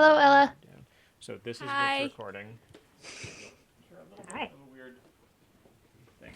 Hello, Ella. Down. So this is Nick's Hi. recording. Hear a little bit Hi. of a weird thing.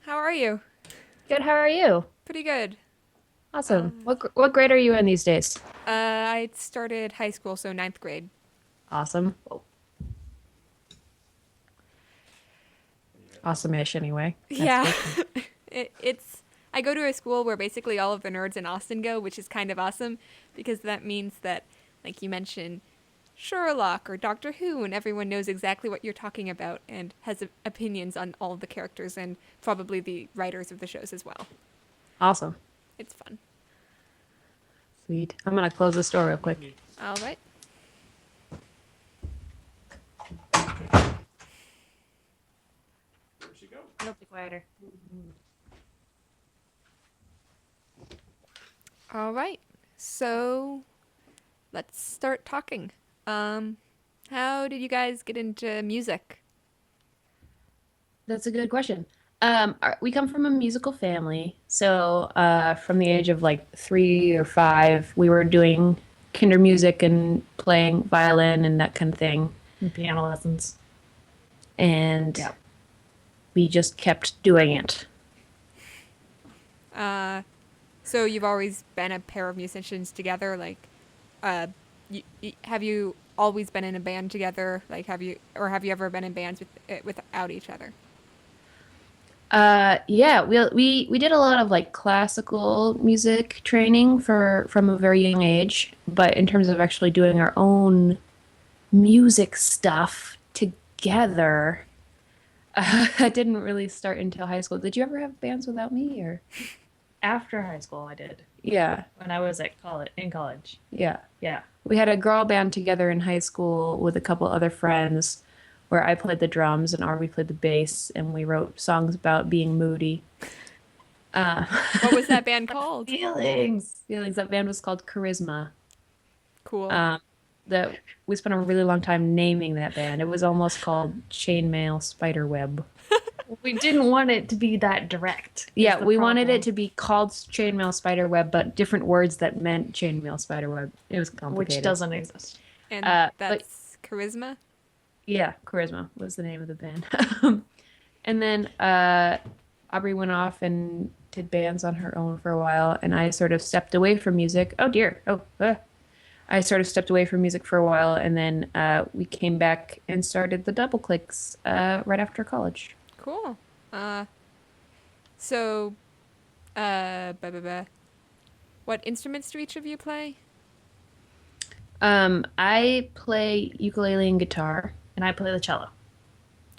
How are you? Good. How are you? Pretty good. Awesome. What grade are you in these days? I started high school, so ninth grade. Awesome. Awesome-ish, anyway. That's Yeah. good. it's I go to a school where basically all of the nerds in Austin go, which is kind of awesome because that means that, like you mentioned, Sherlock or Doctor Who, and everyone knows exactly what you're talking about and has opinions on all of the characters and probably the writers of the shows as well. Awesome. It's fun. Sweet. I'm gonna close this door real quick. All right. Where'd she go? It'll be quieter. All right. So let's start talking. How did you guys get into music? That's a good question. We come from a musical family, so from the age of like 3 or 5, we were doing kinder music and playing violin and that kind of thing, And piano lessons. and we just kept doing it. So you've always been a pair of musicians together, like, have you always been in a band together? Like, have you ever been in bands without each other? Yeah, we did a lot of like classical music training for from a very young age, but in terms of actually doing our own music stuff together, I didn't really start until high school. Did you ever have bands without me, or? After high school, I did. Yeah, When I was at college, in college. yeah. Yeah. We had a girl band together in high school with a couple other friends, where I played the drums and Arby played the bass, and we wrote songs about being moody. Uh, What was that band called? Feelings. That band was called Charisma. Cool. Um, that we spent a really long time naming that band. It was almost called Chainmail Spiderweb. We didn't want it to be that direct. Is Yeah, the we wanted problem. it to be called Chainmail Spiderweb, but different words that meant chainmail spiderweb. It was Which complicated. doesn't exist. And But that's Charisma? yeah, Charisma was the name of the band. And then Aubrey went off and did bands on her own for a while, and I sort of stepped away from music. Oh dear. I sort of stepped away from music for a while, and then we came back and started the Doubleclicks right after college. Cool. So, blah, blah, blah. What instruments do each of you play? I play ukulele and guitar, And I play the cello.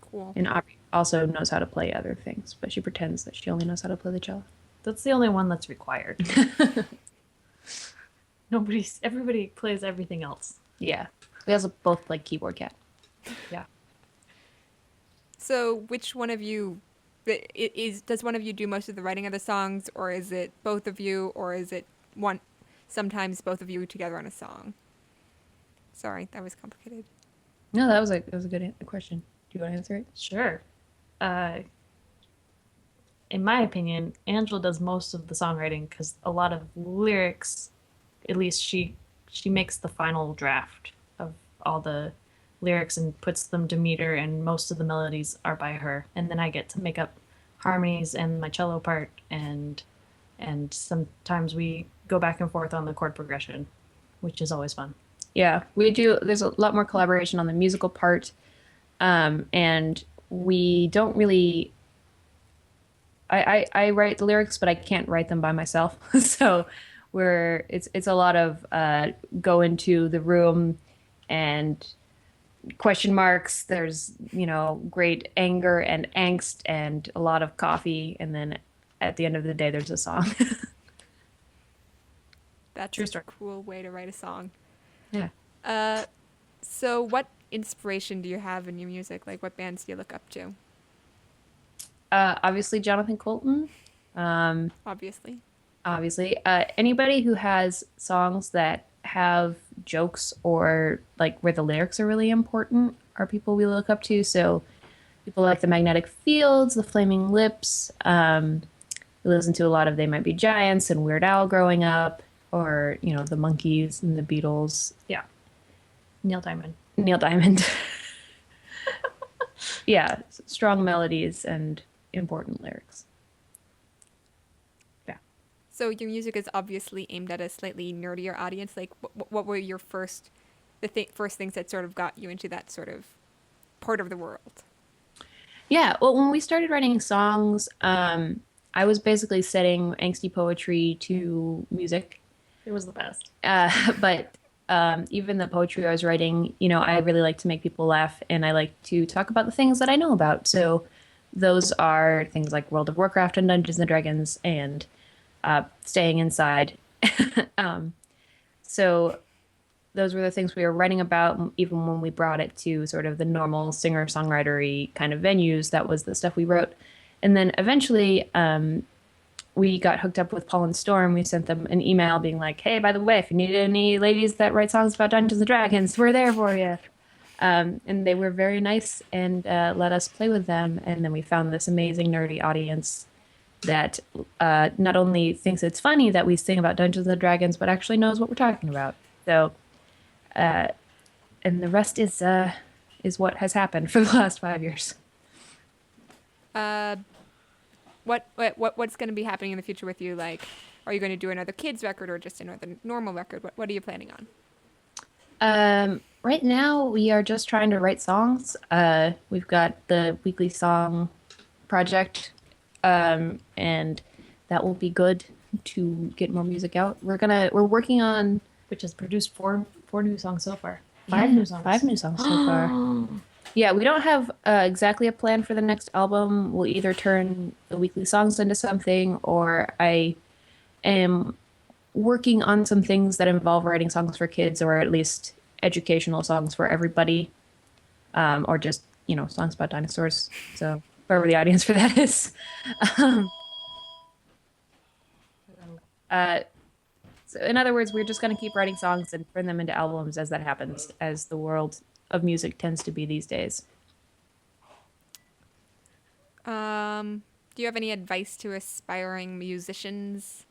Cool. and Aubrey also knows how to play other things, but she pretends that she only knows how to play the cello. That's the only one that's required. Everybody plays everything else. Yeah. We also both play keyboard cat. Yeah. So, which one of you does one of you do most of the writing of the songs, or is it both of you, or is it one sometimes both of you together on a song? Sorry, that was complicated. No, that was a good question. Do you want to answer it? Sure. Uh, in my opinion, Angela does most of the songwriting because a lot of lyrics, at least she makes the final draft of all the lyrics and puts them to meter, and most of the melodies are by her. And then I get to make up harmonies and my cello part, and sometimes we go back and forth on the chord progression, which is always fun. Yeah, we do. There's a lot more collaboration on the musical part, and we don't really. I write the lyrics, but I can't write them by myself. So it's a lot of go into the room and question marks. There's great anger and angst and a lot of coffee, and then at the end of the day, there's a song. That's True a story. cool way to write a song. Yeah. So what inspiration do you have in your music? Like, what bands do you look up to? Obviously, Jonathan Colton. Obviously. Obviously, anybody who has songs that have jokes or like where the lyrics are really important are people we look up to. So people like the Magnetic Fields, the Flaming Lips. We listen to a lot of They Might Be Giants and Weird Al growing up, or the Monkees and the Beatles. Yeah. Neil Diamond. Neil Diamond. Yeah, strong melodies and important lyrics. Yeah. So your music is obviously aimed at a slightly nerdier audience. Like, what were your first things that sort of got you into that sort of part of the world? Yeah, well, when we started writing songs, I was basically setting angsty poetry to music. It was the best. But even the poetry I was writing, I really like to make people laugh and I like to talk about the things that I know about. So those are things like World of Warcraft and Dungeons and Dragons and staying inside. um, so those were the things we were writing about, even when we brought it to sort of the normal singer-songwritery kind of venues. That was the stuff we wrote. And then eventually, we got hooked up with Paul and Storm. We sent them an email being like, hey, by the way, if you need any ladies that write songs about Dungeons and Dragons, we're there for you. And they were very nice and let us play with them. And then we found this amazing nerdy audience that not only thinks it's funny that we sing about Dungeons and Dragons, but actually knows what we're talking about. So, and the rest is what has happened for the last 5 years. What's going to be happening in the future with you? Like, are you going to do another kids record or just another normal record? What are you planning on? Right now, we are just trying to write songs. We've got the weekly song project, and that will be good to get more music out. We're working on Which has produced four new songs so far. Yeah, 5 new songs so far. Yeah, we don't have exactly a plan for the next album. We'll either turn the weekly songs into something, or I am working on some things that involve writing songs for kids, or at least educational songs for everybody, or just, songs about dinosaurs. So, whoever the audience for that is. Um, so, in other words, we're just going to keep writing songs and turn them into albums as that happens, as the world of music tends to be these days. Do you have any advice to aspiring musicians?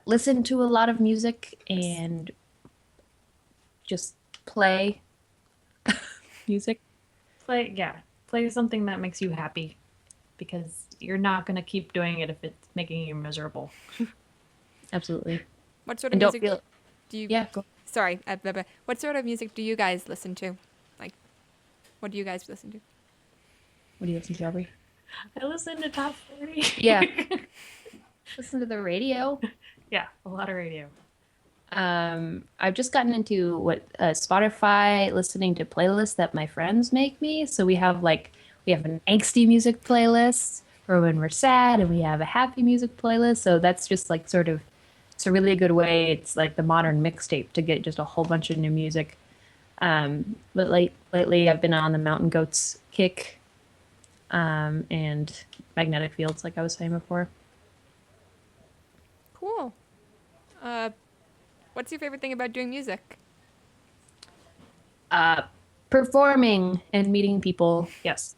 Listen to a lot of music and just play music. Play something that makes you happy, because you're not going to keep doing it if it's making you miserable. Absolutely. What sort of And don't music feel, do you? yeah, go. Sorry. What sort of music do you guys listen to? Like, what do you guys listen to? What do you listen to, Aubrey? I listen to Top 40. Yeah. Listen to the radio. Yeah, a lot of radio. I've just gotten into Spotify, listening to playlists that my friends make me. So we have an angsty music playlist for when we're sad, and we have a happy music playlist. So that's just like sort of, it's a really good way. It's like the modern mixtape to get just a whole bunch of new music. But lately I've been on the Mountain Goats kick, and Magnetic Fields, like I was saying before. Cool. What's your favorite thing about doing music? Performing and meeting people. Yes.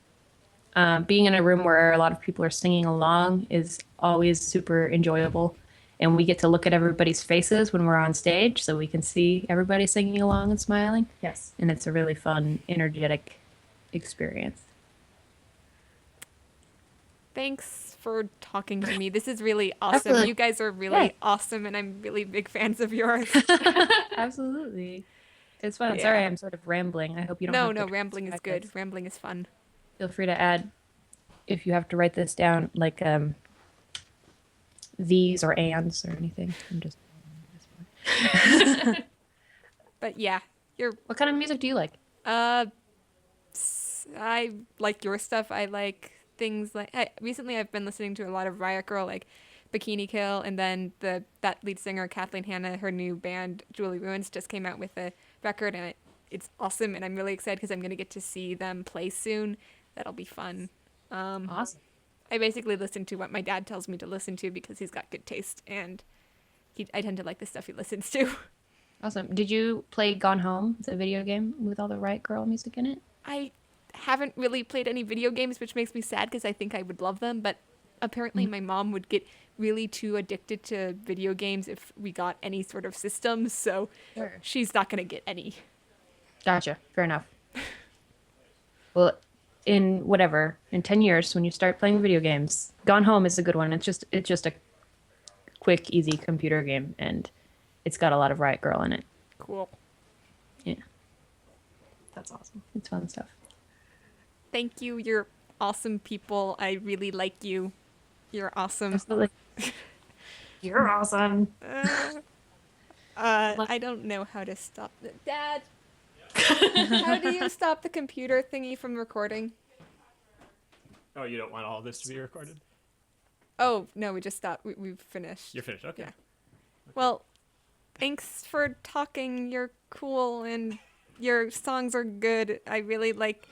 Being in a room where a lot of people are singing along is always super enjoyable. And we get to look at everybody's faces when we're on stage, so we can see everybody singing along and smiling. Yes. And it's a really fun, energetic experience. Thanks for talking to me. This is really awesome. Absolutely. You guys are really Yeah. awesome, and I'm really big fans of yours. Absolutely. It's fun. Yeah. Sorry, I'm sort of rambling. I hope you don't have No, to rambling is transcribe good. this. Rambling is fun. Feel free to add, if you have to write this down, like these or ands or anything. I'm just. But yeah, you're. What kind of music do you like? I like your stuff. I like things like. Recently, I've been listening to a lot of Riot Girl, like Bikini Kill, and then that lead singer Kathleen Hanna, her new band Julie Ruins, just came out with a record, and it's awesome. And I'm really excited because I'm gonna get to see them play soon. That'll be fun. Awesome. I basically listen to what my dad tells me to listen to because he's got good taste, and I tend to like the stuff he listens to. Awesome. Did you play Gone Home, the video game with all the Riot Girl music in it? I haven't really played any video games, which makes me sad because I think I would love them, but apparently my mom would get really too addicted to video games if we got any sort of systems, so Sure. she's not going to get any. Gotcha. Fair enough. Well, in 10 years, when you start playing video games, Gone Home is a good one. It's just a quick, easy computer game, and it's got a lot of Riot Girl in it. Cool. Yeah, That's awesome. it's fun stuff. Thank you. You're awesome people. I really like you. You're awesome. Absolutely. You're awesome. I don't know how to stop the Dad. How do you stop the computer thingy from recording? Oh, you don't want all this to be recorded? Oh no, we just stopped. We've finished. You're finished. Okay. Yeah. Well, thanks for talking. You're cool and your songs are good. I really like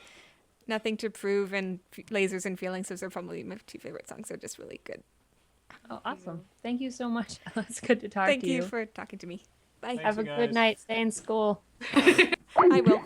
Nothing to Prove and Lasers and Feelings. Those are probably my two favorite songs. They're just really good. Oh, awesome. Thank you so much. It's good to talk Thank to you you. for talking to me. Bye. Thanks, Have a you good guys. night. Stay in school. I will.